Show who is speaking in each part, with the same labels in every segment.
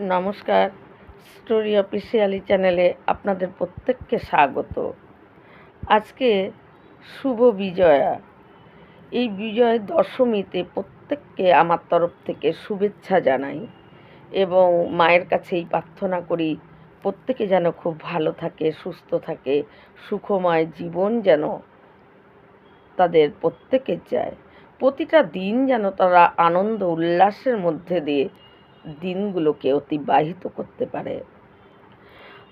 Speaker 1: নমস্কার, story officially চ্যানেলে আপনাদের প্রত্যেককে স্বাগত। আজকে শুভ বিজয়া। এই বিজয় দশমীতে প্রত্যেককে আমার তরফ থেকে শুভেচ্ছা জানাই এবং মায়ের কাছেই প্রার্থনা করি প্রত্যেকে যেন খুব ভালো থাকে, সুস্থ থাকে, সুখময় জীবন যেন তাদের প্রত্যেকের চায়। প্রতিটা দিন যেন তারা আনন্দ উল্লাসের মধ্যে দিয়ে দিনগুলোকে অতিবাহিত করতে পারে।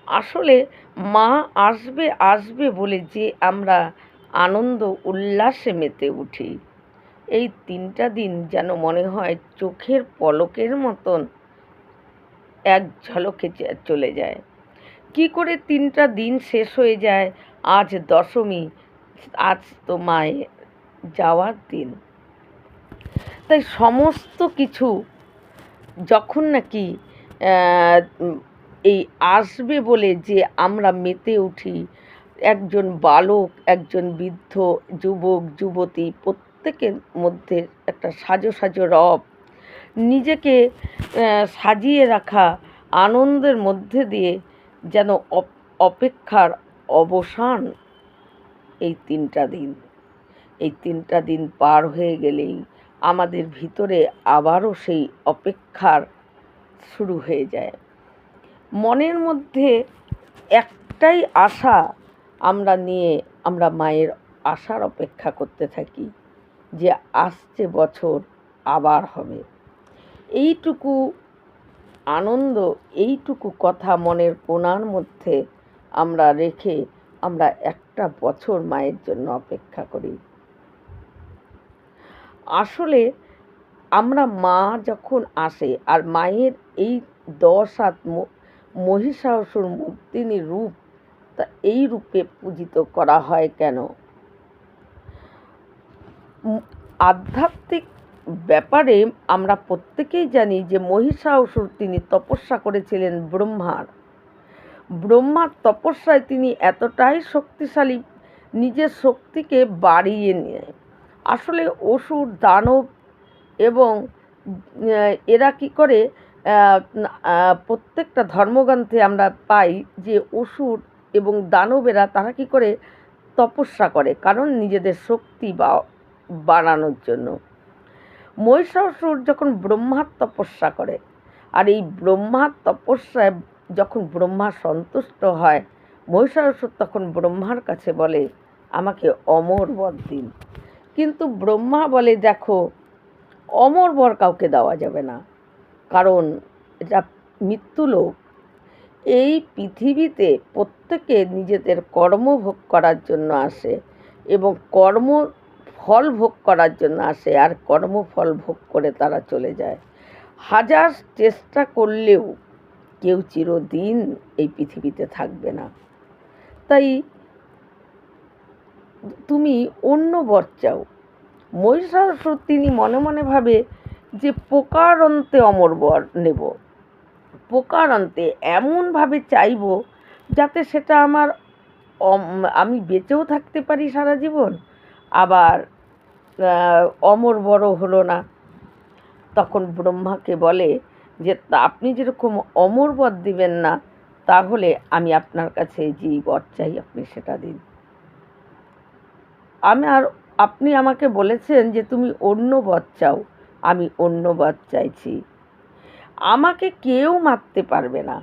Speaker 1: আসলে মা আসবে আসবে বলে যে আমরা আনন্দ উল্লাসে মেতে উঠি, এই 3টা দিন যেন মনে হয় চোখের পলকের মতন এক ঝলকে চলে যায়। কি করে 3টা দিন শেষ হয়ে যায়? আজ দশমী, আজ তো মায়ের যাওয়ার দিন। তাই সমস্ত কিছু যখন নাকি এই আসবে বলে যে আমরা মেতে উঠি, একজন বালক, একজন বৃদ্ধ, যুবক, যুবতী প্রত্যেকের মধ্যে একটা সাজো সাজো রব, নিজেকে সাজিয়ে রাখা আনন্দের মধ্যে দিয়ে যেন অপেক্ষার অবসান। এই 3টা দিন, এই 3টা দিন পার হয়ে গেলেই আমাদের ভিতরে আবারও সেই অপেক্ষার শুরু হয়ে যায়। মনের মধ্যে একটাই আশা আমরা নিয়ে আমরা মায়ের আশার অপেক্ষা করতে থাকি যে আসছে বছর আবার হবে। এইটুকু আনন্দ, এইটুকু কথা মনের কোণার মধ্যে আমরা রেখে আমরা একটা বছর মায়ের জন্য অপেক্ষা করি। আসলে আমরা মা যখন আসে আর মায়ের এই 10 হাত মহিষাসুর মর্দিনী রূপ, তা এই রূপে পূজিত করা হয় কেন? আধ্যাত্মিক ব্যাপারে আমরা প্রত্যেকেই জানি যে মহিষাসুর তিনি তপস্যা করেছিলেন ব্রহ্মার তপস্যায় তিনি এতটাই শক্তিশালী, নিজের শক্তিকে বাড়িয়ে নিয়ে, আসলে অসুর, দানব এবং এরা কি করে, প্রত্যেকটা ধর্মগ্রন্থে আমরা পাই যে অসুর এবং দানবেরা তারা কি করে তপস্যা করে, কারণ নিজেদের শক্তি বাড়ানোর জন্য। মহিষাসুর যখন ব্রহ্মার তপস্যা করে, আর এই ব্রহ্মার তপস্যায় যখন ব্রহ্মা সন্তুষ্ট হয়, মহিষাসুর তখন ব্রহ্মার কাছে বলে আমাকে অমর বর দিন। কিন্তু ব্রহ্মা বলে দেখো, অমর বর কাউকে দেওয়া যাবে না, কারণ এটা মৃত্যুলোক। এই পৃথিবীতে প্রত্যেকে নিজেদের কর্ম ভোগ করার জন্য আসে এবং কর্মফল ভোগ করার জন্য আসে, আর কর্মফল ভোগ করে তারা চলে যায়। হাজার চেষ্টা করলেও কেউ চিরদিন এই পৃথিবীতে থাকবে না। তাই তুমি অন্য বর চাও। মহিষাসুর তিনি মনে মনে ভাবে যে প্রকারান্তে অমর বর নেব, প্রকারান্তে এমনভাবে চাইব যাতে সেটা আমি বেঁচেও থাকতে পারি সারা জীবন, আবার অমর বরও হলো না। তখন ব্রহ্মাকে বলে যে আপনি যেরকম অমর বর দিবেন না, তাহলে আমি আপনার কাছে যেই বর চাই আপনি সেটা দিন। আপনি আমাকে বলেছেন যে তুমি অন্য বর চাও, আমি অন্য বর চাইছি। আমাকে কেউ মারতে পারবে না,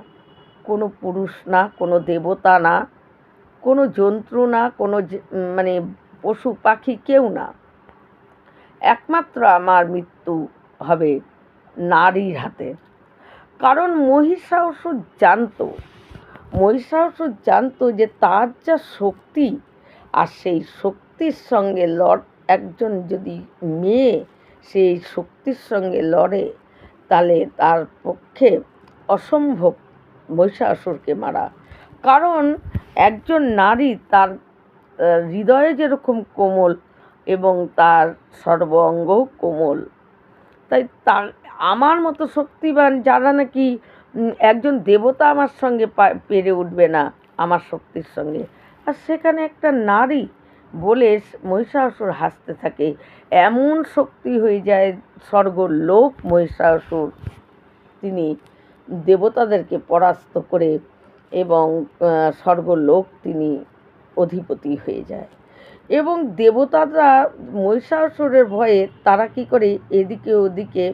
Speaker 1: কোনো পুরুষ না, কোনো দেবতা না, কোনো জন্তু না, কোনো পশু পাখি কেউ না। একমাত্র আমার মৃত্যু হবে নারীর হাতে। কারণ মহিষাসুর জানতো যে তার যা শক্তি, আর সেই শক্তির সঙ্গে একজন যদি মেয়ে সেই শক্তির সঙ্গে লড়ে, তাহলে তার পক্ষে অসম্ভব মহিষাসুরকে মারা। কারণ একজন নারী তার হৃদয়ে যেরকম কোমল এবং তার সর্ব অঙ্গও কোমল, তাই আমার মতো শক্তিবান যারা নাকি একজন দেবতা আমার সঙ্গে পেরে উঠবে না আমার শক্তির সঙ্গে। আর সেখানে একটা নারী বলে মহিষাসুর হাসতে থাকে। এমন শক্তি হয়ে যায় স্বর্গলোক মহিষাসুর তিনি দেবতাদেরকে পরাস্ত করে এবং স্বর্গলোক তিনি অধিপতি হয়ে যায়। এবং দেবতারা মহিষাসুরের ভয়ে তারা কী করে এদিকে ওদিকে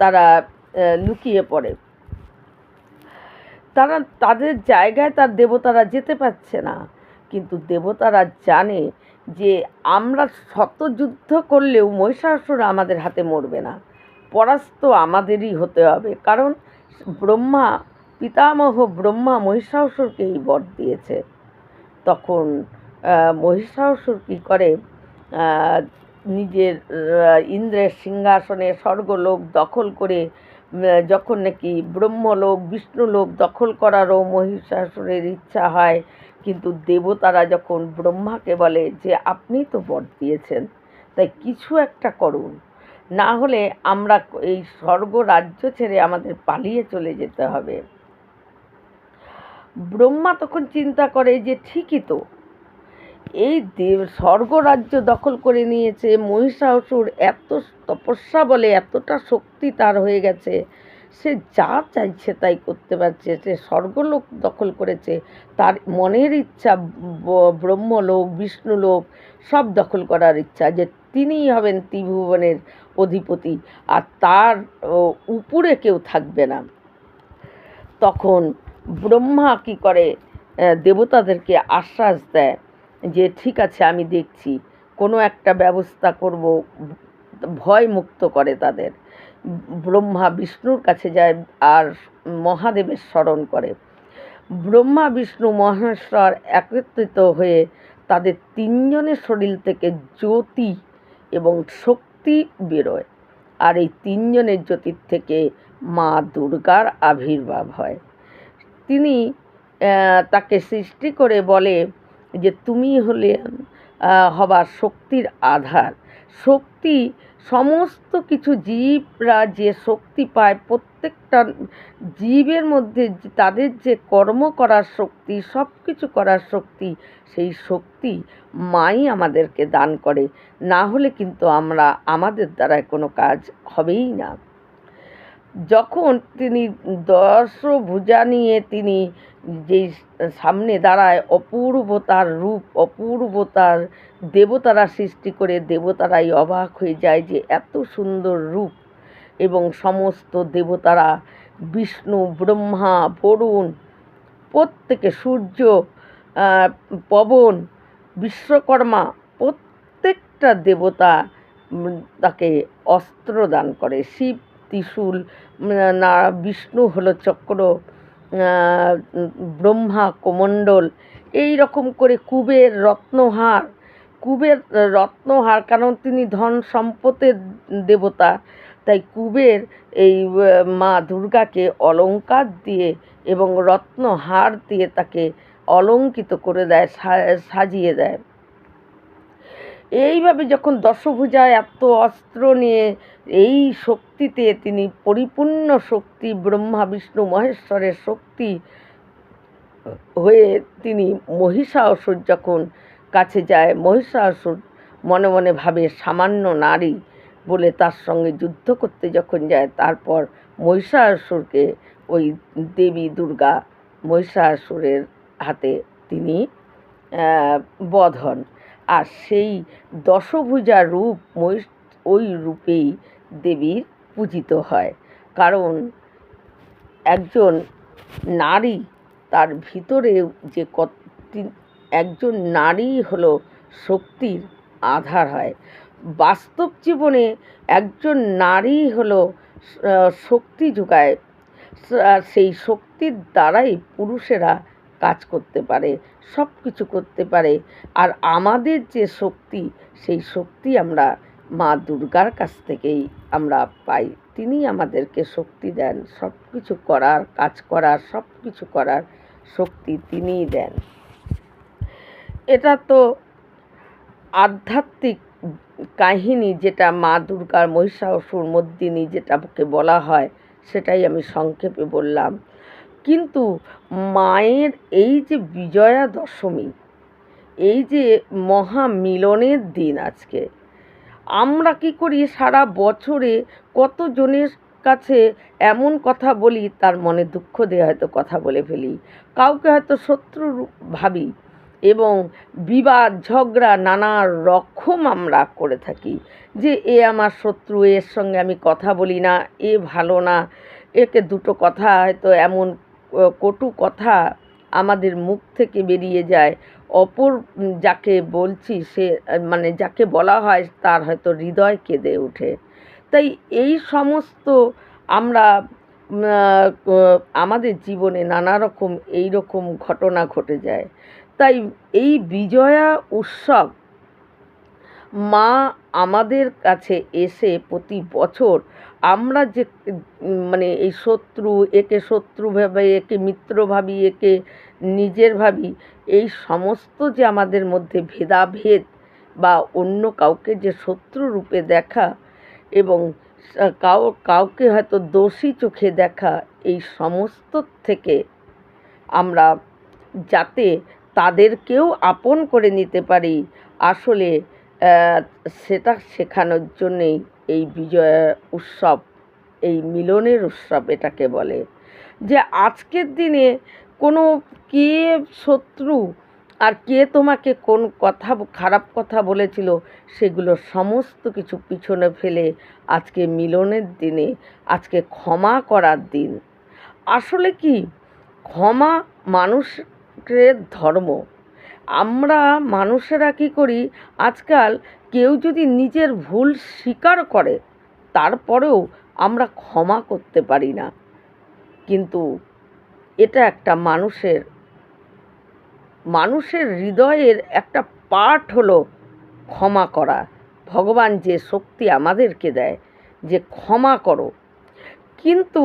Speaker 1: তারা লুকিয়ে পড়ে। তারা তাদের জায়গায় তার দেবতারা যেতে পারছে না, কিন্তু দেবতারা জানে যে আমরা শত যুদ্ধ করলেও মহিষাসুর আমাদের হাতে মরবে না, পরাস্ত আমাদেরই হতে হবে। কারণ ব্রহ্মা, পিতামহ ব্রহ্মা মহিষাসুরকে এই বর দিয়েছে। তখন মহিষাসুর কী করে, নিজের ইন্দ্রের সিংহাসনে স্বর্গলোক দখল করে, যখন নাকি ব্রহ্মলোক বিষ্ণুলোক দখল করারও মহিষাসুরের ইচ্ছা হয়, কিন্তু দেবতারা যখন ব্রহ্মাকে বলে যে আপনি তো বর দিয়েছেন, তাই কিছু একটা করুন, না হলে আমরা এই স্বর্গ রাজ্য ছেড়ে আমাদের পালিয়ে চলে যেতে হবে। ব্রহ্মা তখন চিন্তা করে যে ঠিকই তো, এই স্বর্গরাজ্য দখল করে নিয়েছে মহিষাসুর, এত তপস্যা বলে এতটা শক্তি তার হয়ে গেছে, সে যা চাইছে তাই করতে পারছে, সে স্বর্গলোক দখল করেছে, তার মনের ইচ্ছা ব্রহ্মলোক বিষ্ণুলোক সব দখল করার ইচ্ছা, যে তিনিই হবেন ত্রিভুবনের অধিপতি, আর তার উপরে কেউ থাকবে না। তখন ব্রহ্মা কী করে, দেবতাদেরকে আশ্বাস দেয় যে ঠিক আছে, আমি দেখছি, কোনো একটা ব্যবস্থা করব, ভয় মুক্ত করে তাদের। ব্রহ্মা বিষ্ণুর কাছে যায় আর মহাদেবের স্মরণ করে। ব্রহ্মা বিষ্ণু মহেশ্বর একত্রিত হয়ে তাদের তিনজনের শরীর থেকে জ্যোতি এবং শক্তি বেরোয়, আর এই তিনজনের জ্যোতির থেকে মা দুর্গার আবির্ভাব হয়। তিনি তাকে সৃষ্টি করে বলে যে তুমি হলে হবার শক্তির আধার। শক্তি, সমস্ত কিছু জীবরা যে শক্তি পায়, প্রত্যেকটা জীবের মধ্যে তাদের যে কর্ম করার শক্তি, সব কিছু করার শক্তি, সেই শক্তি মাই আমাদেরকে দান করে, না হলে কিন্তু আমাদের দ্বারায় কোনো কাজ হবেই না। যখন তিনি দশভুজা নিয়ে তিনি যেই সামনে দাঁড়ায়, অপূর্ব তার রূপ, অপূর্ব তার দেবতারা সৃষ্টি করে দেবতারাই অবাক হয়ে যায় যে এত সুন্দর রূপ। এবং সমস্ত দেবতারা, বিষ্ণু ব্রহ্মা বরুণ, প্রত্যেকে, সূর্য, পবন, বিশ্বকর্মা, প্রত্যেকটা দেবতা তাকে অস্ত্র দান করে। শিব ত্রিশূল, না বিষ্ণু হলো চক্র, ব্রহ্মা কমণ্ডল, এই রকম করে কুবের রত্নহার, কারণ তিনি ধন সম্পদের দেবতা, তাই কুবের এই মা দুর্গাকে অলঙ্কার দিয়ে এবং রত্নহার দিয়ে তাকে অলঙ্কিত করে দেয়, সাজিয়ে দেয়। এইভাবে যখন দশভুজা এত অস্ত্র নিয়ে এই শক্তিতে তিনি পরিপূর্ণ শক্তি, ব্রহ্মা বিষ্ণু মহেশ্বরের শক্তি হয়ে তিনি মহিষাসুর যখন কাছে যায়, মহিষাসুর মনে মনে ভাবে সামান্য নারী বলে তার সঙ্গে যুদ্ধ করতে যখন যায়, তারপর মহিষাসুরকে ওই দেবী দুর্গা মহিষাসুরের হাতে তিনি বধ হন। আর সেই দশভুজা রূপ ওই রূপেই দেবীর পূজিত হয়। কারণ একজন নারী, তার ভিতরে যে একজন নারী হলো শক্তির আধার হয়। বাস্তব জীবনে একজন নারী হলো শক্তি যোগায়, সেই শক্তির দ্বারাই পুরুষেরা কাজ করতে পারে, সব কিছু করতে পারে। আর আমাদের যে শক্তি, সেই শক্তি আমরা মা দুর্গার কাছ থেকেই আমরা পাই। তিনি আমাদেরকে শক্তি দেন, সব কিছু করার, কাজ করার, সব কিছু করার শক্তি তিনিই দেন। এটা তো আধ্যাত্মিক কাহিনী, যেটা মা দুর্গার মহিষাসুর মর্দিনী যেটাকে বলা হয়, সেটাই আমি সংক্ষেপে বললাম। কিন্তু মায়ের এই যে বিজয়া দশমী, এই যে মহামিলনের দিন, আজকে আমরা কি করি, সারা বছরে কতজনের কাছে এমন কথা বলি তার মনে দুঃখ দিয়ে হয়তো কথা বলে ফেলি, কাউকে হয়তো শত্রু ভাবি এবং বিবাদ ঝগড়া নানা রকম আমরা করে থাকি যে এ আমার শত্রু, এর সঙ্গে আমি কথা বলি না, এ ভালো না, একে দুটো কথা হয়তো এমন কটু কথা আমাদের মুখ থেকে বেরিয়ে যায়, অপর যাকে বলছি সে মানে যাকে বলা হয় তার হয়তো হৃদয় কেঁদে ওঠে। তাই এই সমস্ত আমরা আমাদের জীবনে নানা রকম এই রকম ঘটনা ঘটে যায়। তাই এই বিজয়া উৎসব মা আমাদের কাছে এসে প্রতি বছর আমরা যে মানে এই শত্রু, একে শত্রু ভাবে, একে মিত্র ভাবি, একে নিজের ভাবি, এই সমস্ত যে আমাদের মধ্যে ভেদাভেদ বা অন্য কাউকে যে শত্রু রূপে দেখা এবং কাউকে হয়তো দোষী চোখে দেখা, এই সমস্ত থেকে আমরা যাতে তাদেরকেও আপন করে নিতে পারি, আসলে সেটা শেখানোর জন্যেই এই বিজয়া উৎসব, এই মিলনের উৎসব এটাকে বলে। যে আজকের দিনে কোনো কে শত্রু আর কে তোমাকে কোন কথা খারাপ কথা বলেছিল সেগুলো সমস্ত কিছু পিছনে ফেলে আজকে মিলনের দিনে, আজকে ক্ষমা করার দিন। আসলে কি, ক্ষমা মানুষের ধর্ম। আমরা মানুষেরা কী করি, আজকাল কেউ যদি নিজের ভুল স্বীকার করে তারপরেও আমরা ক্ষমা করতে পারি না। কিন্তু এটা একটা মানুষের হৃদয়ের একটা পার্ট হলো ক্ষমা করা। ভগবান যে শক্তি আমাদেরকে দেয় যে ক্ষমা করো, কিন্তু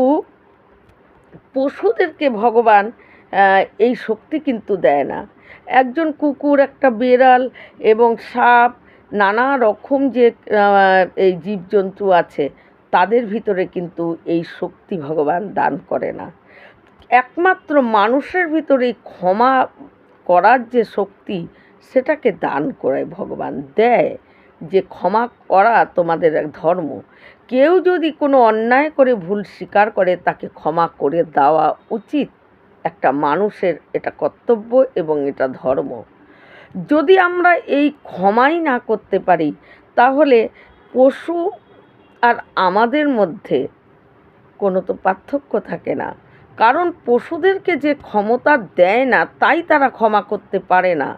Speaker 1: পশুদেরকে ভগবান এই শক্তি কিন্তু দেয় না। একজন কুকুর, একটা বেড়াল এবং সাপ, নানা রকম যে এই জীবজন্তু আছে তাদের ভিতরে কিন্তু এই শক্তি ভগবান দান করে না। একমাত্র মানুষের ভিতরে ক্ষমা করার যে শক্তি সেটাকে দান করে ভগবান দেয়, যে ক্ষমা করা তোমাদের এক ধর্ম। কেউ যদি কোনো অন্যায় করে ভুল স্বীকার করে তাকে ক্ষমা করে দেওয়া উচিত, একটা মানুষের এটা কর্তব্য এবং এটা ধর্ম। যদি আমরা এই ক্ষমাই না করতে পারি তাহলে পশু আর আমাদের মধ্যে কোনো তো পার্থক্য থাকে না। কারণ পশুদেরকে যে ক্ষমতা দেয় না তাই তারা ক্ষমা করতে পারে না।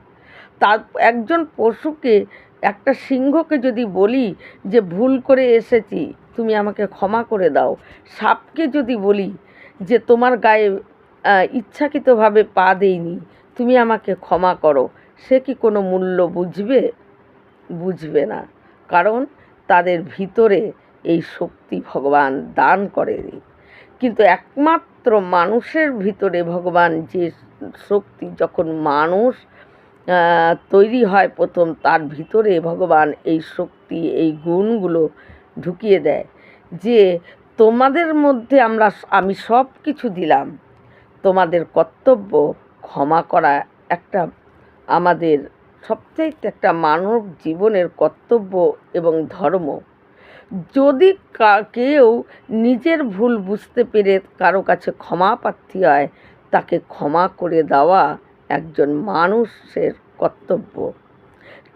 Speaker 1: তার একজন পশুকে, একটা সিংহকে যদি বলি যে ভুল করে এসেছি তুমি আমাকে ক্ষমা করে দাও, সাপকে যদি বলি যে তোমার গায়ে ইচ্ছাকৃতভাবে পা দেইনি তুমি আমাকে ক্ষমা করো, সে কি কোনো মূল্য বুঝবে? বুঝবে না। কারণ তাদের ভিতরে এই শক্তি ভগবান দান করেনি। কিন্তু একমাত্র মানুষের ভিতরে ভগবান যে শক্তি, যখন মানুষ তৈরি হয় প্রথম, তার ভিতরে ভগবান এই শক্তি, এই গুণগুলো ঢুকিয়ে দেয় যে তোমাদের মধ্যে আমি সব কিছু দিলাম, তোমাদের কর্তব্য ক্ষমা করা একটা আমাদের সবচাইতে একটা মানব জীবনের কর্তব্য এবং ধর্ম। যদি কেউ নিজের ভুল বুঝতে পেরে কারো কাছে ক্ষমা প্রার্থী হয়, তাকে ক্ষমা করে দেওয়া একজন মানুষের কর্তব্য।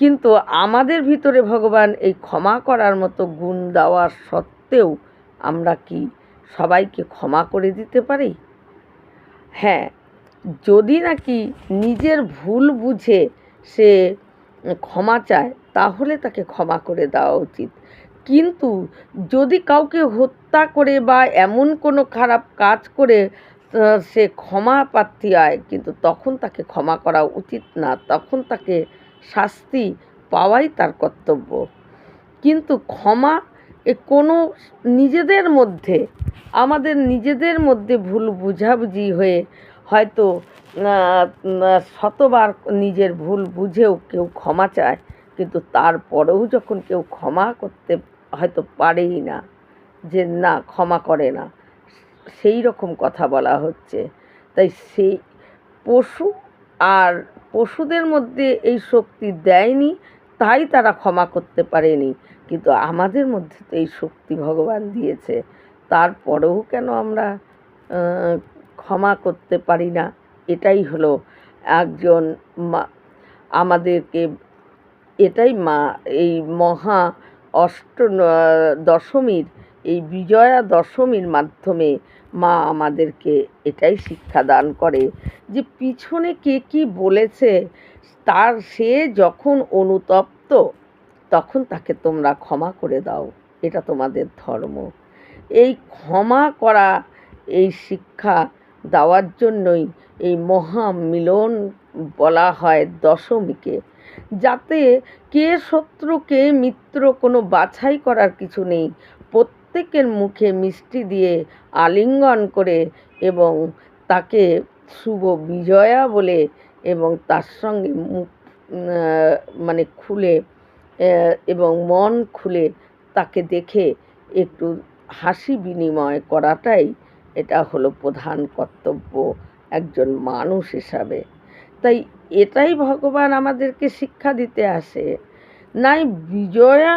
Speaker 1: কিন্তু আমাদের ভিতরে ভগবান এই ক্ষমা করার মতো গুণ দেওয়ার সত্ত্বেও আমরা কি সবাইকে ক্ষমা করে দিতে পারি? হ্যাঁ, যদি নাকি নিজের ভুল বুঝে সে ক্ষমা চায় তাহলে তাকে ক্ষমা করে দেওয়া উচিত। কিন্তু যদি কাউকে হত্যা করে বা এমন কোনো খারাপ কাজ করে সে ক্ষমা প্রার্থী হয়, কিন্তু তখন তাকে ক্ষমা করা উচিত না, তখন তাকে শাস্তি পাওয়াই তার কর্তব্য। কিন্তু ক্ষমা কোনো আমাদের নিজেদের মধ্যে ভুল বুঝাবুঝি হয়ে হয়তো শতবার নিজের ভুল বুঝেও কেউ ক্ষমা চায়, কিন্তু তারপরেও যখন কেউ ক্ষমা করতে হয়তো পারেই না, যে না ক্ষমা করে না, সেই রকম কথা বলা হচ্ছে। তাই সেই পশু আর পশুদের মধ্যে এই শক্তি দেয়নি, তাই তারা ক্ষমা করতে পারেনি, কিন্তু আমাদের মধ্যে তো এই শক্তি ভগবান দিয়েছে। তারপরেও কেন আমরা ক্ষমা করতে পারি না? এটাই হলো একজন মা আমাদেরকে এটাই মা এই মহা দশমীর এই বিজয়া দশমীর মাধ্যমে মা আমাদেরকে এটাই শিক্ষা দান করে যে পিছনে কে কী বলেছে সে যখন অনুতপ্ত তখন তাকে তোমরা ক্ষমা করে দাও, এটা তোমাদের ধর্ম। এই ক্ষমা করা এই শিক্ষা দেওয়ার জন্যই এই মহামিলন বলা হয় দশমীকে, যাতে কে শত্রু কে মিত্র কোনো বাছাই করার কিছু নেই, প্রত্যেকের মুখে মিষ্টি দিয়ে আলিঙ্গন করে এবং তাকে শুভ বিজয়া বলে এবং তার সঙ্গে মুখ মানে খুলে এবং মন খুলে তাকে দেখে একটু হাসি বিনিময় করাটাই এটা হলো প্রধান কর্তব্য একজন মানুষ হিসাবে। তাই এটাই ভগবান আমাদেরকে শিক্ষা দিতে আসে। নাই বিজয়া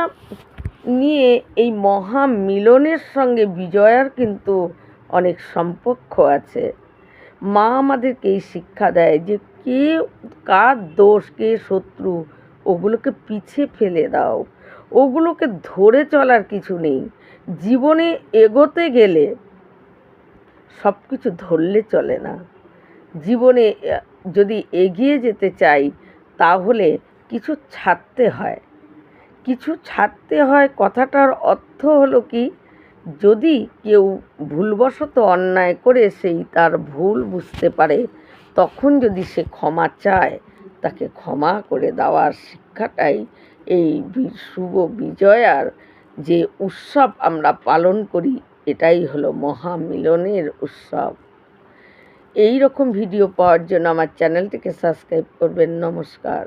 Speaker 1: নিয়ে এই মহামিলনের সঙ্গে বিজয়ার কিন্তু অনেক সম্পর্ক আছে। মা আমাদেরকে এই শিক্ষা দেয় যে কে কার দোষ কে শত্রু ওগুলোকে পিছে ফেলে দাও, ওগুলোকে ধরে চলার কিছু নেই। জীবনে এগোতে গেলে সব কিছু ধরলে চলে না। জীবনে যদি এগিয়ে যেতে চাই তাহলে কিছু ছাড়তে হয়। কিছু ছাড়তে হয় কথাটার অর্থ হলো কি, যদি কেউ ভুলবশত অন্যায় করে সেই তার ভুল বুঝতে পারে তখন যদি সে ক্ষমা চায় তাকে ক্ষমা করে দেওয়ার শিক্ষাটাই এই শুভ বিজয়ার যে উৎসব আমরা পালন করি এটাই হলো মহামিলনের উৎসব। এই রকম ভিডিও পাওয়ার জন্য আমার চ্যানেলটিকে সাবস্ক্রাইব করবেন। নমস্কার।